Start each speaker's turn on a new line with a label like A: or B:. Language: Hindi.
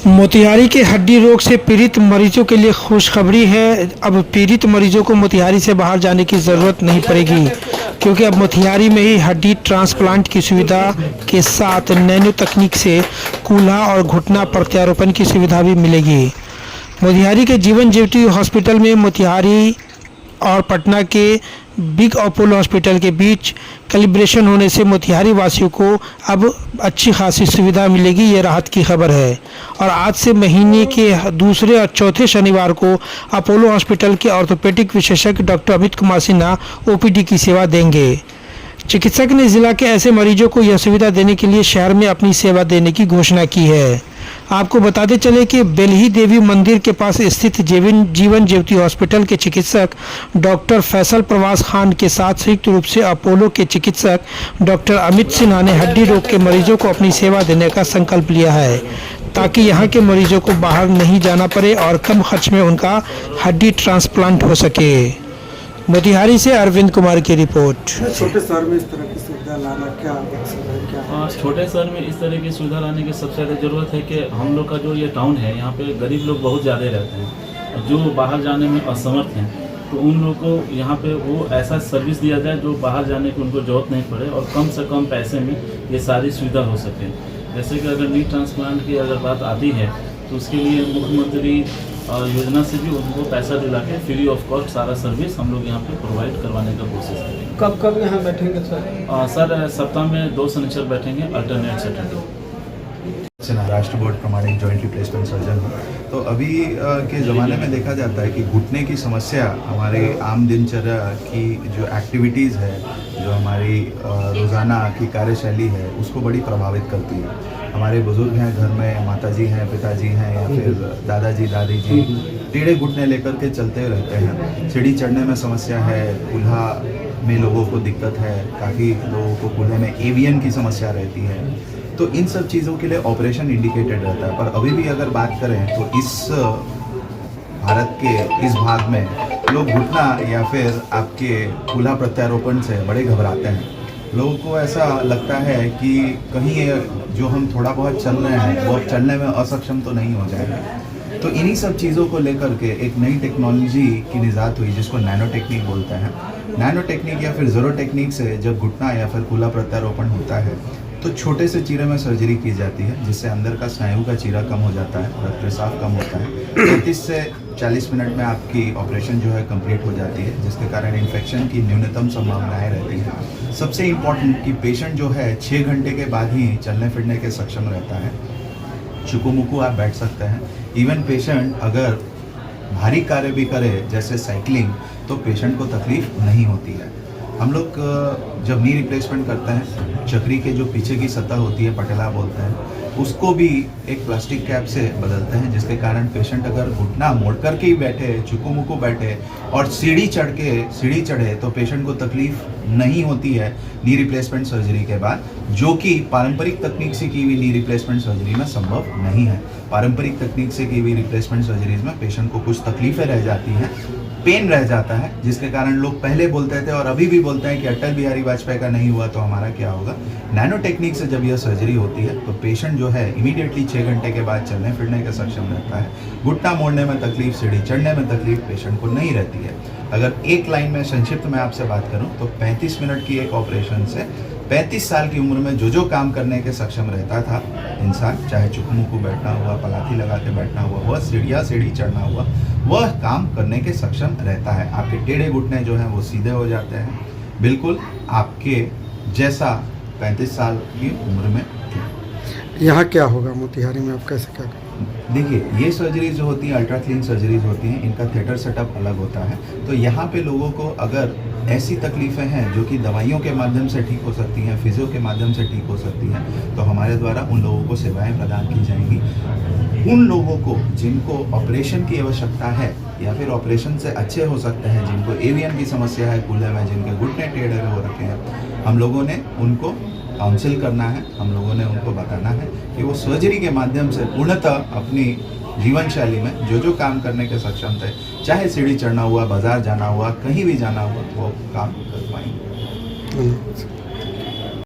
A: मोतिहारी के हड्डी रोग से पीड़ित मरीजों के लिए खुशखबरी है। अब पीड़ित मरीजों को मोतिहारी से बाहर जाने की ज़रूरत नहीं पड़ेगी, क्योंकि अब मोतिहारी में ही हड्डी ट्रांसप्लांट की सुविधा के साथ नैनो तकनीक से कूल्हा और घुटना प्रत्यारोपण की सुविधा भी मिलेगी। मोतिहारी के जीवन ज्योति हॉस्पिटल में मोतिहारी और पटना के बिग अपोलो हॉस्पिटल के बीच कैलिब्रेशन होने से मोतिहारी वासियों को अब अच्छी खासी सुविधा मिलेगी, ये राहत की खबर है। और आज से महीने के दूसरे और चौथे शनिवार को अपोलो हॉस्पिटल के ऑर्थोपेडिक विशेषज्ञ डॉक्टर अमित कुमार सिन्हा ओपीडी की सेवा देंगे। चिकित्सक ने जिला के ऐसे मरीजों को यह सुविधा देने के लिए शहर में अपनी सेवा देने की घोषणा की है। आपको बताते चले कि बेल्ही देवी मंदिर के पास स्थित जीवन ज्योति हॉस्पिटल के चिकित्सक डॉक्टर फैसल प्रवास खान के साथ संयुक्त रूप से अपोलो के चिकित्सक डॉक्टर अमित सिन्हा ने हड्डी रोग के मरीजों को अपनी सेवा देने का संकल्प लिया है, ताकि यहां के मरीजों को बाहर नहीं जाना पड़े और कम खर्च में उनका हड्डी ट्रांसप्लांट हो सके। मोतिहारी से अरविंद कुमार की रिपोर्ट।
B: छोटे शहर में इस तरह की सुविधा लाना क्या मकसद है, क्या?
C: छोटे शहर में इस तरह की सुविधा लाने की सबसे ज़्यादा ज़रूरत है कि हम लोग का जो ये टाउन है, यहाँ पे गरीब लोग बहुत ज़्यादा रहते हैं, जो बाहर जाने में असमर्थ हैं, तो उन लोग को यहाँ पे वो ऐसा सर्विस दिया जाए जो बाहर जाने की उनको ज़रूरत नहीं पड़े और कम से कम पैसे में ये सारी सुविधा हो सके। जैसे कि अगर नी ट्रांसप्लांट की अगर बात आती है तो उसके लिए मुख्यमंत्री योजना से भी उनको पैसा दिला के फ्री ऑफ कॉस्ट सारा सर्विस हम लोग यहाँ पे प्रोवाइड करवाने का कोशिश करेंगे।
B: कब कब यहाँ बैठेंगे सर?
C: सर सप्ताह में 2 शनिचर बैठेंगे, अल्टरनेट सैटरडे।
D: राष्ट्र बोर्ड प्रमाणित जॉइंट रिप्लेसमेंट सर्जन हूँ। तो अभी के ज़माने में देखा जाता है कि घुटने की समस्या हमारे आम दिनचर्या की जो एक्टिविटीज़ है, जो हमारी रोज़ाना की कार्यशैली है, उसको बड़ी प्रभावित करती है। हमारे बुज़ुर्ग हैं, घर में माताजी हैं, पिताजी हैं या फिर दादाजी दादी जी टेढ़े घुटने लेकर के चलते रहते हैं। सीढ़ी चढ़ने में समस्या है, कूल्हा में लोगों को दिक्कत है, काफ़ी लोगों को कूल्हे में एवियन की समस्या रहती है। तो इन सब चीज़ों के लिए ऑपरेशन इंडिकेटेड रहता है। पर अभी भी अगर बात करें तो इस भारत के इस भाग में लोग घुटना या फिर आपके कूल्हा प्रत्यारोपण से बड़े घबराते हैं। लोगों को ऐसा लगता है कि कहीं जो हम थोड़ा बहुत चल रहे हैं वो अब चलने में असक्षम तो नहीं हो जाएगा। तो इन्हीं सब चीज़ों को लेकर के एक नई टेक्नोलॉजी की निजात हुई, जिसको नैनो टेक्निक बोलते हैं। नैनो टेक्निक या फिर ज़ीरो टेक्निक से जब घुटना या फिर कूल्हा प्रत्यारोपण होता है तो छोटे से चीरे में सर्जरी की जाती है, जिससे अंदर का स्नायु का चीरा कम हो जाता है, रक्त रिसाव कम होता है। 35 से 40 मिनट में आपकी ऑपरेशन जो है कंप्लीट हो जाती है, जिसके कारण इन्फेक्शन की न्यूनतम संभावनाएं रहती हैं। सबसे इम्पॉर्टेंट कि पेशेंट जो है 6 घंटे के बाद ही चलने फिरने के सक्षम रहता है। चुकू-मुकू आप बैठ सकते हैं। इवन पेशेंट अगर भारी कार्य भी करे जैसे साइकिलिंग, तो पेशेंट को तकलीफ नहीं होती है। हम लोग जब नी रिप्लेसमेंट करते हैं, चक्री के जो पीछे की सतह होती है, पटेला बोलते हैं, उसको भी एक प्लास्टिक कैप से बदलते हैं, जिसके कारण पेशेंट अगर घुटना मोड़ करके ही बैठे, चुकू-मुकू बैठे और सीढ़ी चढ़े तो पेशेंट को तकलीफ नहीं होती है नी रिप्लेसमेंट सर्जरी के बाद, जो कि पारंपरिक तकनीक से की हुई नी रिप्लेसमेंट सर्जरी में संभव नहीं है। पारंपरिक तकनीक से की हुई रिप्लेसमेंट सर्जरीज में पेशेंट को कुछ तकलीफें रह जाती हैं, पेन रह जाता है, जिसके कारण लोग पहले बोलते थे और अभी भी बोलते हैं कि अटल बिहारी वाजपेयी का नहीं हुआ तो हमारा क्या होगा। नैनो टेक्निक से जब यह सर्जरी होती है तो पेशेंट जो है इमीडिएटली 6 घंटे के बाद चलने फिरने के सक्षम रहता है। घुटना मोड़ने में तकलीफ, सीढ़ी चढ़ने में तकलीफ पेशेंट को नहीं रहती है। अगर एक लाइन में संक्षिप्त में आपसे बात करूं तो 35 मिनट की एक ऑपरेशन से 35 साल की उम्र में जो काम करने के सक्षम रहता था इंसान, चाहे चुकमुकू बैठना हुआ, पलाथी लगा के बैठना हुआ, वह सीढ़ी चढ़ना हुआ, वह काम करने के सक्षम रहता है। आपके टेढ़े घुटने जो हैं वो सीधे हो जाते हैं, बिल्कुल आपके जैसा 35 साल की उम्र में।
B: यहाँ क्या होगा मोतिहारी में, आप कैसे क्या करें?
D: देखिए, ये सर्जरी जो होती है अल्ट्रा क्लीन सर्जरीज होती हैं, इनका थिएटर सेटअप अलग होता है। तो यहाँ पे लोगों को अगर ऐसी तकलीफ़ें हैं जो कि दवाइयों के माध्यम से ठीक हो सकती हैं, फिजियो के माध्यम से ठीक हो सकती हैं, तो हमारे द्वारा उन लोगों को सेवाएं प्रदान की जाएंगी। उन लोगों को जिनको ऑपरेशन की आवश्यकता है या फिर ऑपरेशन से अच्छे हो सकते हैं, जिनको एवियन की समस्या है कूल्हे में, जिनके घुटने टेढ़े हो रखे हैं, हम लोगों ने उनको काउंसिल करना है, हम लोगों ने उनको बताना है कि वो सर्जरी के माध्यम से पूर्णतः अपनी जीवन शैली में जो काम करने के सक्षम थे, चाहे सीढ़ी चढ़ना हुआ, बाजार जाना हुआ, कहीं भी जाना हुआ, वो काम कर पाएंगे।